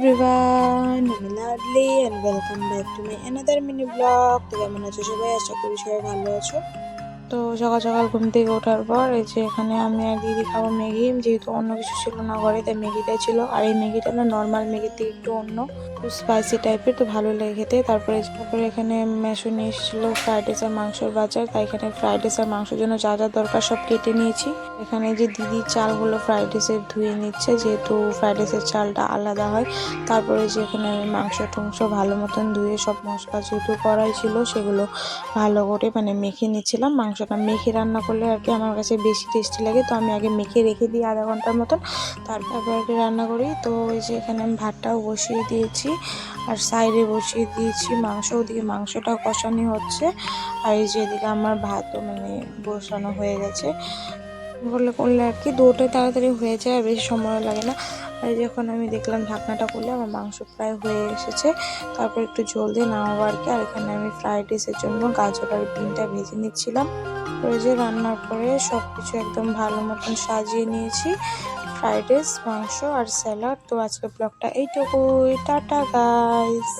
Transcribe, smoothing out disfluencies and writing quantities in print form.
everyone, I'm Ladli and welcome back to my another mini vlog. তো কেমন আছো সবাই? আশা করি সবাই ভালো আছো। তো সকাল সকাল ঘুম থেকে ওঠার পর এই যে এখানে আমি আর দিদি খাবো ম্যাগি, যেহেতু অন্য কিছু ছিল না ঘরে, তাই ম্যাগিটাই ছিল। আর এই ম্যাগিটা না নর্মাল ম্যাগির থেকে একটু অন্য, একটু স্পাইসি টাইপের, তো ভালো লাগে খেতে। তারপরে এখানে মেশো নিয়ে এসেছিলো ফ্রাইড রাইস আর মাংসের বাজার, তাই এখানে ফ্রাইড রাইস আর মাংসের জন্য যা যা দরকার সব কেটে নিয়েছি। এখানে যে দিদি চালগুলো ফ্রাইড রাইসের ধুয়ে নিচ্ছে, যেহেতু ফ্রাইড রাইসের চালটা আলাদা হয়। তারপরে যে এখানে আমি মাংস টংস ভালো মতন ধুয়ে সব মশলা যেহেতু কড়াই ছিল সেগুলো ভালো করে মেখে নিচ্ছিলাম। মাংসটা মেখে রান্না করলে আর কি আমার কাছে বেশি টেস্টি লাগে, তো আমি আগে মেখে রেখে দিই আধা ঘন্টার মতন, তারপর আর কি রান্না করি। তো এই যে এখানে আমি ভাতটাও বসিয়ে দিয়েছি আর সাইডে বসিয়ে দিয়েছি মাংস, ওদিকে মাংসটাও কষানো হচ্ছে। আর এই যে এদিকে আমার ভাতও বসানো হয়ে গেছে। করলে আর কি দুটোই তাড়াতাড়ি হয়ে যায় আর বেশি সময় লাগে না। আর যখন আমি দেখলাম ঢাকনাটা করলে আমার মাংস প্রায় হয়ে এসেছে, তারপর একটু জল দিয়ে নামাবো আর কি। আর এখানে আমি ফ্রাইড রাইসের জন্য গাজর আর বিনটা ভেজে নিচ্ছিলাম। পরে যে রান্নার পরে সব কিছু একদম ভালো মতন সাজিয়ে নিয়েছি, ফ্রাইড রাইস, মাংস আর স্যালাড। তো আজকে ব্লগটা এইটুকুই, টাটা গাইস।